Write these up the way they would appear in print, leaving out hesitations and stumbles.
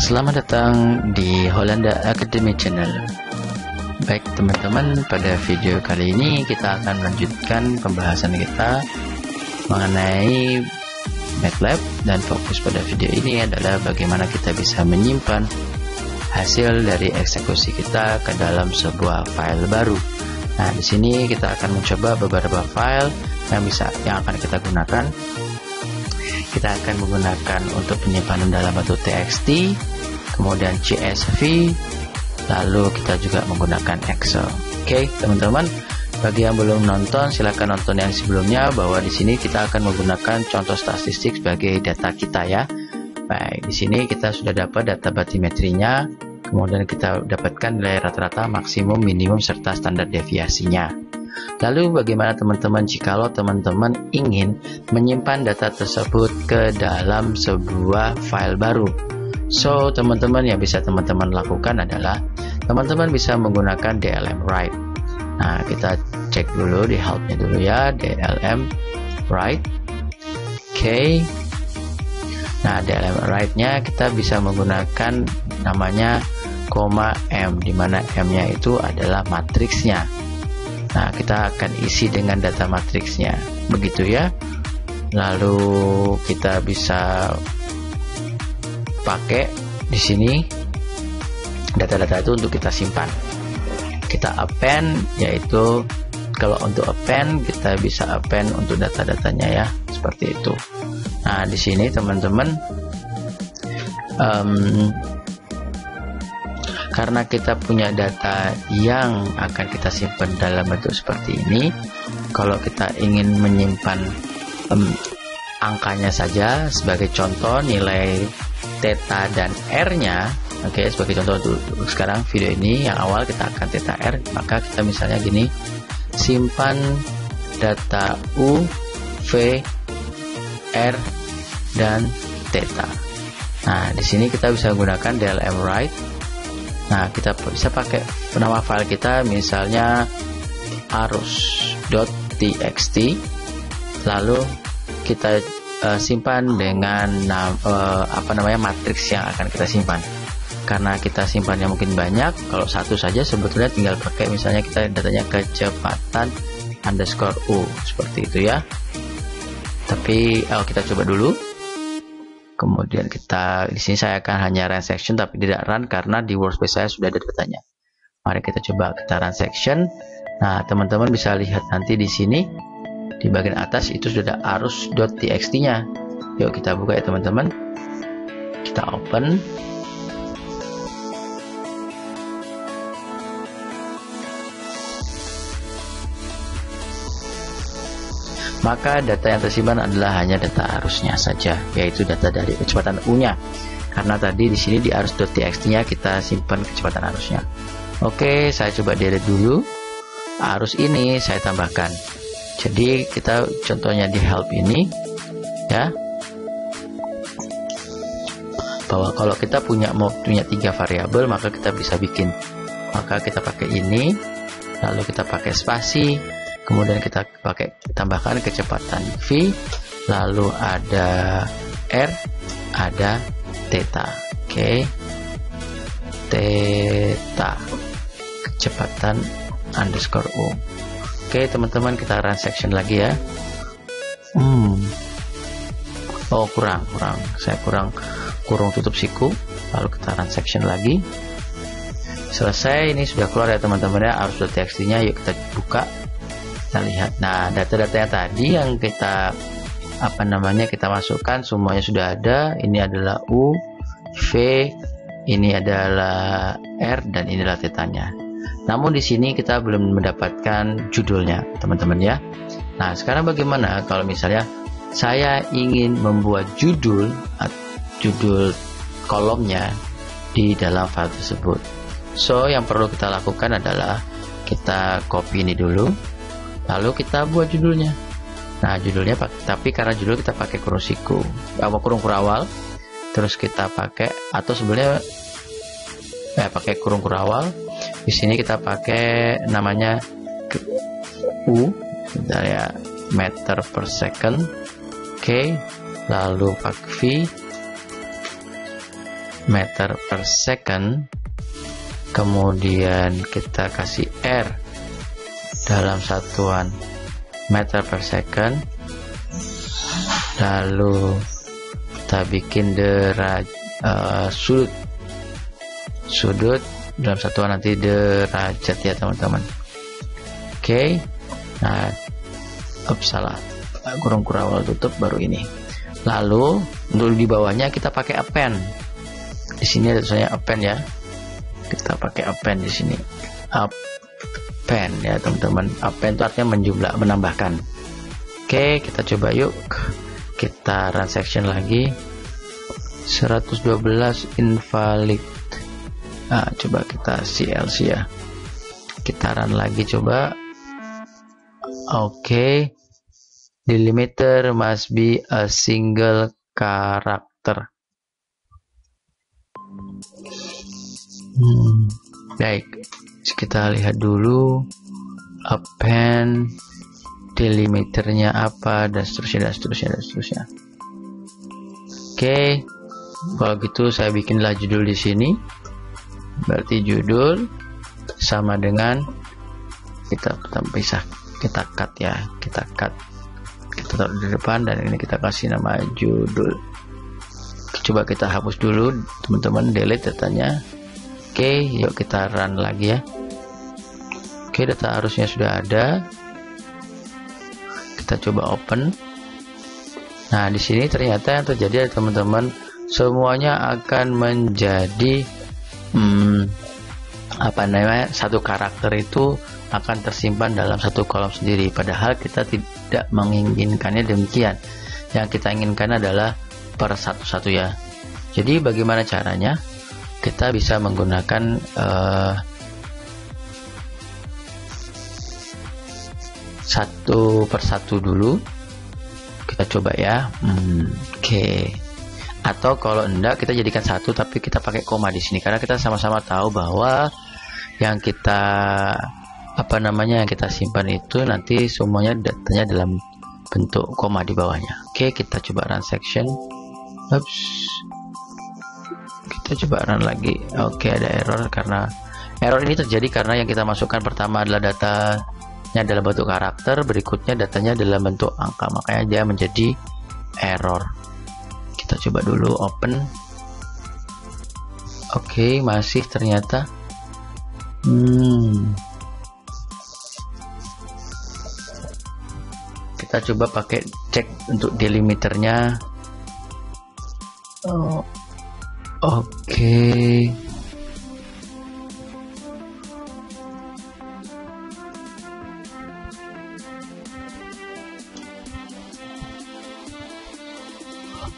Selamat datang di Holanda Academy Channel. Baik teman-teman, pada video kali ini kita akan melanjutkan pembahasan kita mengenai MATLAB, dan fokus pada video ini adalah bagaimana kita bisa menyimpan hasil dari eksekusi kita ke dalam sebuah file baru. Nah, di sini kita akan mencoba beberapa file yang akan kita gunakan. Kita akan menggunakan untuk penyimpanan dalam bentuk TXT, kemudian CSV, lalu kita juga menggunakan Excel. Oke, teman-teman, bagi yang belum nonton, silahkan nonton yang sebelumnya, bahwa di sini kita akan menggunakan contoh statistik sebagai data kita ya. Baik, di sini kita sudah dapat data batimetrinya, kemudian kita dapatkan nilai rata-rata, maksimum, minimum, serta standar deviasinya. Lalu bagaimana teman-teman jikalau teman-teman ingin menyimpan data tersebut ke dalam sebuah file baru? So, teman-teman yang bisa teman-teman lakukan adalah teman-teman bisa menggunakan DLM Write. Nah, kita cek dulu di helpnya dulu ya, DLM Write. Oke. Nah, DLM Write-nya kita bisa menggunakan namanya "M", di mana M-nya itu adalah matriksnya. Nah, kita akan isi dengan data matriksnya, begitu ya. Lalu kita bisa pakai di sini data-data itu untuk kita simpan. Kita append, yaitu kalau untuk append kita bisa append untuk data-datanya ya, seperti itu. Nah, di sini teman-teman, karena kita punya data yang akan kita simpan dalam bentuk seperti ini, kalau kita ingin menyimpan angkanya saja, sebagai contoh nilai theta dan r-nya, oke, sebagai contoh untuk sekarang video ini yang awal kita akan theta r, maka kita misalnya gini, simpan data u, v, r, dan theta. Nah, di sini kita bisa gunakan DLM Write. Nah, kita bisa pakai nama file kita misalnya arus.txt, lalu kita simpan dengan matriks yang akan kita simpan. Karena kita simpannya mungkin banyak, kalau satu saja sebetulnya tinggal pakai misalnya kita datanya kecepatan _u, seperti itu ya. Tapi kita coba dulu. Kemudian kita di sini saya akan hanya run section tapi tidak run karena di workspace saya sudah ada datanya. Mari kita coba kita run section. Nah, teman-teman bisa lihat nanti di sini di bagian atas itu sudah ada arus.txt-nya. Yuk kita buka ya teman-teman. Kita open. Maka data yang tersimpan adalah hanya data arusnya saja, yaitu data dari kecepatan U-nya. Karena tadi di sini di arus.txt-nya kita simpan kecepatan arusnya. Oke, saya coba delete dulu. Arus ini saya tambahkan. Jadi kita contohnya di help ini ya. Bahwa kalau kita punya 3 variabel, maka kita bisa bikin. Maka kita pakai ini, lalu kita pakai spasi. Kemudian kita tambahkan kecepatan V, lalu ada R, ada theta. Oke, theta, kecepatan _u. Oke teman-teman, kita run section lagi ya. Oh kurang, saya kurung tutup siku. Lalu kita run section lagi. Selesai, ini sudah keluar ya teman-teman ya, arus.txt-nya. Yuk kita buka. Kita lihat. Nah, data-data yang tadi yang kita kita masukkan semuanya sudah ada. Ini adalah U, V, ini adalah R, dan inilah tetanya. Namun di sini kita belum mendapatkan judulnya, teman-teman ya. Nah, sekarang bagaimana kalau misalnya saya ingin membuat judul kolomnya di dalam file tersebut? So, yang perlu kita lakukan adalah kita copy ini dulu. Lalu kita buat judulnya. Nah, judulnya tapi karena judul kita pakai kurung siku, kurung kurawal. Terus kita pakai, atau sebenarnya pakai kurung kurawal. Di sini kita pakai namanya U, ya, meter per second. Oke, lalu pakai V, meter per second, kemudian kita kasih R dalam satuan meter per second, lalu kita bikin sudut dalam satuan nanti derajat ya teman-teman. Oke. Nah, salah, kurung awal tutup baru ini. Lalu untuk di bawahnya kita pakai append. Di sini ada tulisannya append ya. Kita pakai append di sini. Append ya teman-teman. Append itu artinya menjumlah, menambahkan. Oke, kita coba yuk. Kita run section lagi. 112 invalid. Nah, coba kita CLC ya. Kita run lagi coba. Oke. Delimiter must be a single character. Baik. Kita lihat dulu append delimiternya apa dan seterusnya. Oke. Kalau gitu saya bikinlah judul di sini. Berarti judul sama dengan kita pisah, kita cut ya, kita taruh di depan dan ini kita kasih nama judul. Coba kita hapus dulu teman-teman, delete datanya. Oke, yuk kita run lagi ya. Oke, data arusnya sudah ada. Kita coba open. Nah, di sini ternyata yang terjadi teman-teman, semuanya akan menjadi satu karakter itu akan tersimpan dalam satu kolom sendiri, padahal kita tidak menginginkannya demikian. Yang kita inginkan adalah per satu-satu ya. Jadi bagaimana caranya? Kita bisa menggunakan satu persatu dulu. Kita coba ya. Oke. Atau kalau enggak, kita jadikan satu tapi kita pakai koma di sini, karena kita sama-sama tahu bahwa yang kita yang kita simpan itu nanti semuanya datanya dalam bentuk koma di bawahnya. Oke, kita coba run section. Kita coba run lagi. Oke, ada error, karena error ini terjadi karena yang kita masukkan pertama adalah datanya dalam bentuk karakter, berikutnya datanya dalam bentuk angka, makanya dia menjadi error. Kita coba dulu open. Oke, masih ternyata kita coba pakai cek untuk delimiternya. Oke.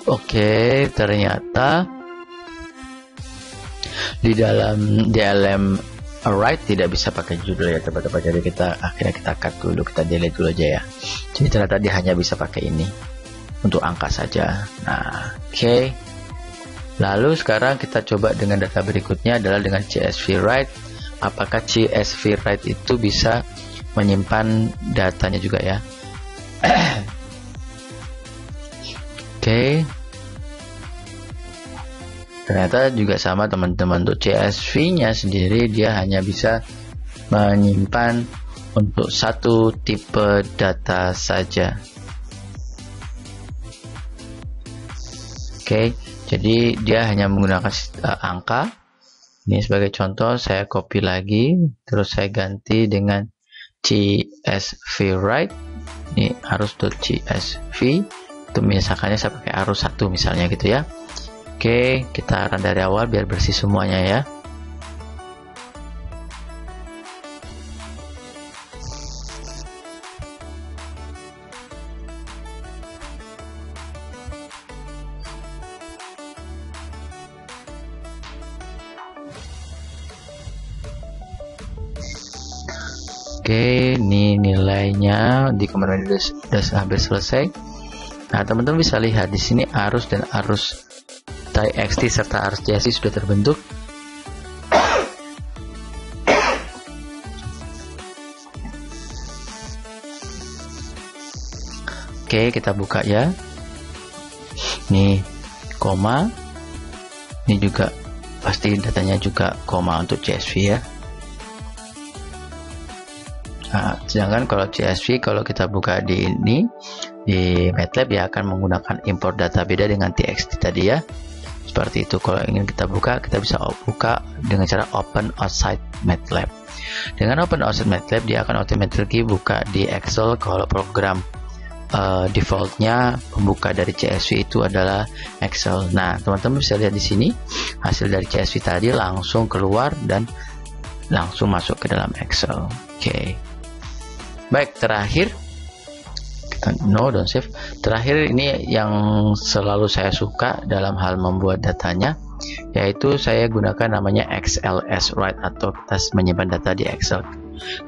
Oke, ternyata di dalam DLM write tidak bisa pakai judul ya teman-teman. Jadi akhirnya kita cut dulu, kita delete dulu aja ya. Jadi ternyata dia hanya bisa pakai ini untuk angka saja. Nah, oke. Lalu sekarang kita coba dengan data berikutnya adalah dengan CSV write. Apakah CSV write itu bisa menyimpan datanya juga ya? Oke. Ternyata juga sama teman-teman. Untuk CSV nya sendiri dia hanya bisa menyimpan untuk satu tipe data saja. Oke, jadi dia hanya menggunakan angka. Ini sebagai contoh saya copy lagi, terus saya ganti dengan CSV write. Ini arus.csv. Itu misalkannya saya pakai arus 1 misalnya gitu ya. Oke, kita run dari awal biar bersih semuanya ya. Oke, ini nilainya di kemarin sudah hampir selesai. Nah, teman-teman bisa lihat di sini arus dan arus TXT serta arus CSV sudah terbentuk. Oke, kita buka ya. Nih, koma. Ini juga pasti datanya juga koma untuk CSV ya. Nah, sedangkan kalau CSV, kalau kita buka di ini di MATLAB ya akan menggunakan import data beda dengan TXT tadi ya. Seperti itu. Kalau ingin kita buka, kita bisa buka dengan cara open outside MATLAB. Dengan open outside MATLAB, dia akan automatically buka di Excel. Kalau program defaultnya pembuka dari CSV itu adalah Excel. Nah, teman-teman bisa lihat di sini hasil dari CSV tadi langsung keluar dan langsung masuk ke dalam Excel. Oke. Baik, terakhir no, don't save. Terakhir ini yang selalu saya suka dalam hal membuat datanya, yaitu saya gunakan namanya XLS write atau kita menyimpan data di Excel.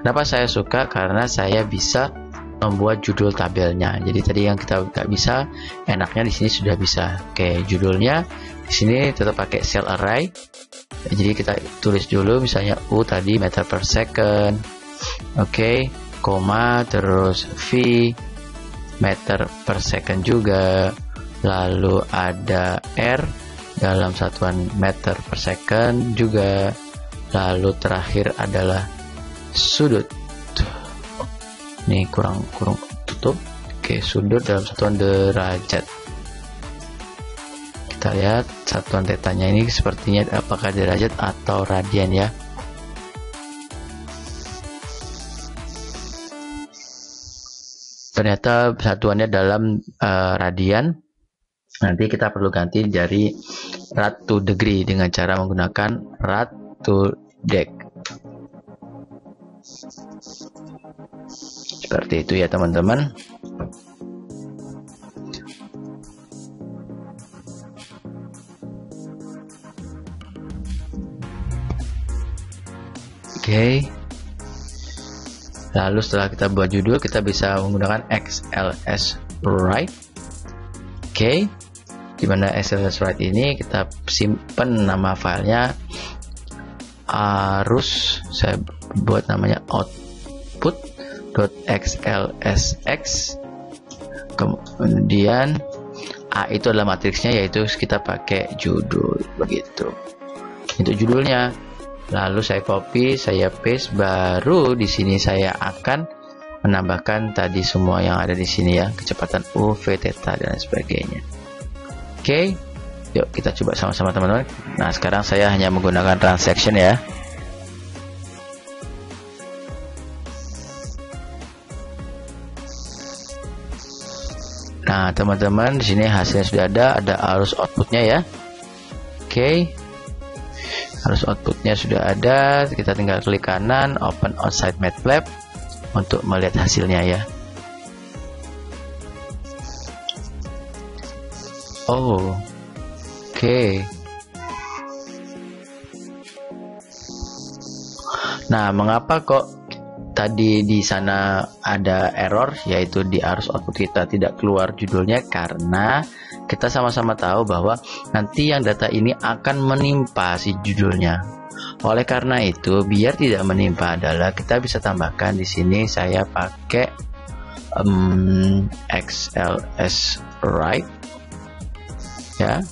Kenapa saya suka? Karena saya bisa membuat judul tabelnya. Jadi tadi yang kita nggak bisa, enaknya di sini sudah bisa. Oke, judulnya di sini tetap pakai cell array. Jadi kita tulis dulu misalnya U tadi meter per second. Oke, koma terus V meter per second juga, lalu ada R dalam satuan meter per second juga, lalu terakhir adalah sudut. Ini kurang tutup. Oke, sudut dalam satuan derajat. Kita lihat satuan tetanya ini sepertinya apakah derajat atau radian ya. Ternyata satuannya dalam radian. Nanti kita perlu ganti dari rad to degree dengan cara menggunakan rad to deg. Seperti itu ya teman-teman. Oke. Lalu setelah kita buat judul, kita bisa menggunakan XLS write. Oke, dimana XLS write ini kita simpan nama filenya arus, saya buat namanya output.xlsx. Kemudian A itu adalah matriksnya, yaitu kita pakai judul begitu. Untuk judulnya. Lalu saya copy, saya paste, baru di sini saya akan menambahkan tadi semua yang ada di sini ya, kecepatan U, V, theta dan sebagainya. Oke, yuk kita coba sama-sama teman-teman. Nah, sekarang saya hanya menggunakan run section ya. Nah, teman-teman, di sini hasilnya sudah ada arus outputnya ya. Oke. Arus outputnya sudah ada, kita tinggal klik kanan open outside MATLAB untuk melihat hasilnya ya. Oh, oke. Nah, mengapa kok tadi di sana ada error, yaitu di arus output kita tidak keluar judulnya? Karena kita sama-sama tahu bahwa nanti yang data ini akan menimpa si judulnya. Oleh karena itu, biar tidak menimpa adalah kita bisa tambahkan di sini saya pakai XLS write ya.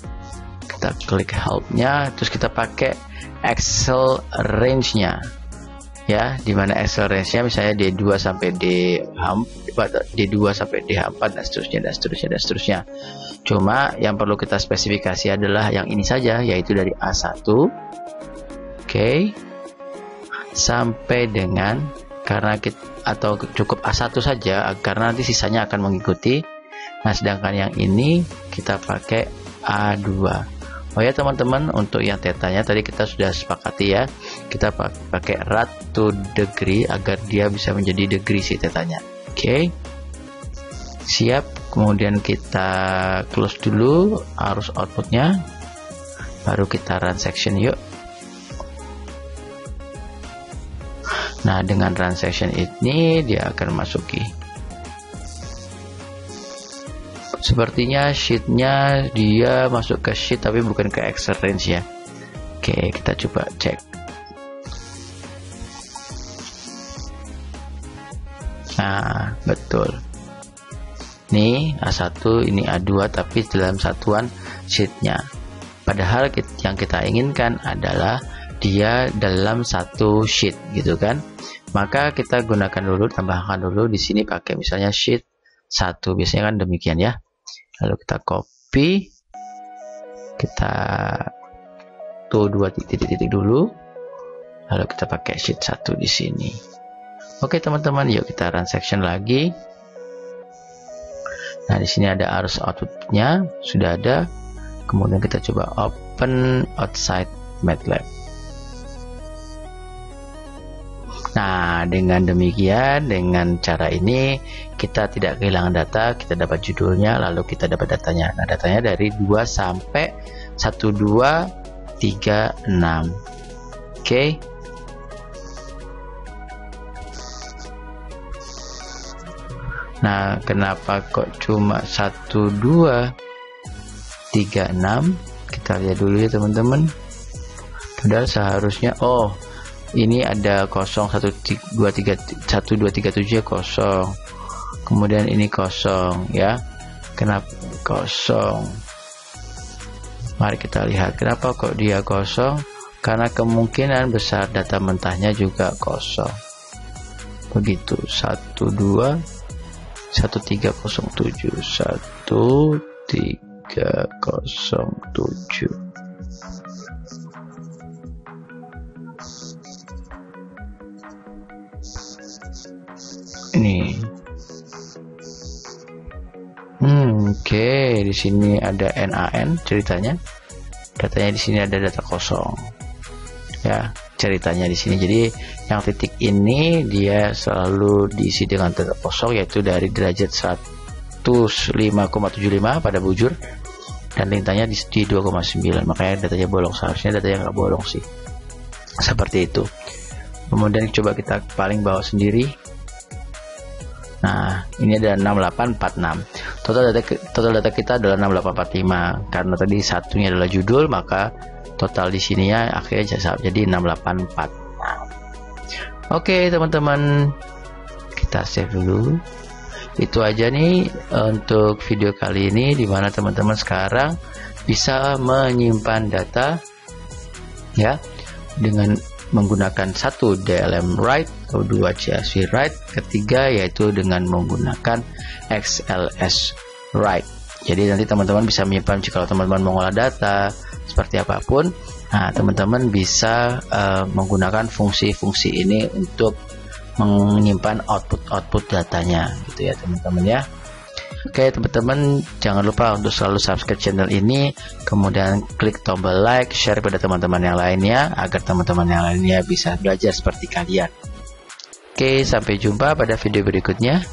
Kita klik help-nya, terus kita pakai Excel range-nya ya, dimana Excel range-nya misalnya D2 sampai D2 sampai D4 dan seterusnya. Cuma yang perlu kita spesifikasi adalah yang ini saja, yaitu dari A1 oke, sampai dengan, karena kita, atau cukup A1 saja karena nanti sisanya akan mengikuti. Nah, sedangkan yang ini kita pakai A2. Oh ya teman-teman, untuk yang tetanya tadi kita sudah sepakati ya, kita pakai rad to degree agar dia bisa menjadi degree si tetanya. Oke, siap. Kemudian kita close dulu arus outputnya, baru kita run section yuk. Nah, dengan run section ini dia akan masuki. Sepertinya sheetnya dia masuk ke sheet tapi bukan ke Excel range ya. Oke, kita coba cek. Nah, betul. Ini A1, ini A2 tapi dalam satuan sheetnya. Padahal yang kita inginkan adalah dia dalam satu sheet gitu kan. Maka kita gunakan dulu, tambahkan dulu di sini pakai misalnya sheet 1, biasanya kan demikian ya. Lalu kita copy, kita tuh 2 titik-titik dulu, lalu kita pakai sheet 1 di sini. Oke teman-teman, yuk kita run section lagi. Nah, di sini ada arus outputnya sudah ada. Kemudian kita coba open outside MATLAB. Nah, dengan demikian, dengan cara ini kita tidak kehilangan data, kita dapat judulnya, lalu kita dapat datanya. Nah, datanya dari 2 sampai 1, 2, 3, 6. Oke. Nah, kenapa kok cuma 1, 2, 3, 6? Kita lihat dulu ya teman-teman. Padahal seharusnya, oh, ini ada 0, 1, 2, 3, 1, 2, 3, 7 kosong. Kemudian ini kosong ya. Kenapa kosong? Mari kita lihat kenapa kok dia kosong. Karena kemungkinan besar data mentahnya juga kosong. Begitu. 1, 2, 1307, 1307. Ini. Oke, di sini ada NaN ceritanya. Datanya di sini ada data kosong. Ya, ceritanya di sini. Jadi yang titik ini dia selalu diisi dengan data kosong, yaitu dari derajat 105,75 pada bujur dan lintangnya di 2,9. Makanya datanya bolong, seharusnya datanya nggak bolong sih. Seperti itu. Kemudian coba kita paling bawah sendiri. Nah, ini ada 6846. Total data kita adalah 6845. Karena tadi satunya adalah judul, maka total di sini ya akhirnya jadi 6846. Oke, teman-teman. Kita save dulu. Itu aja nih untuk video kali ini, dimana teman-teman sekarang bisa menyimpan data ya dengan menggunakan 1 DLM write atau 2 CSV write, ketiga yaitu dengan menggunakan XLS write. Jadi nanti teman-teman bisa menyimpan jika teman-teman mengolah data seperti apapun. Nah, teman-teman bisa menggunakan fungsi-fungsi ini untuk menyimpan output datanya gitu ya teman-teman ya. Oke teman-teman, jangan lupa untuk selalu subscribe channel ini, kemudian klik tombol like, share pada teman-teman yang lainnya agar teman-teman yang lainnya bisa belajar seperti kalian. Oke, sampai jumpa pada video berikutnya.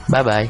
Bye bye.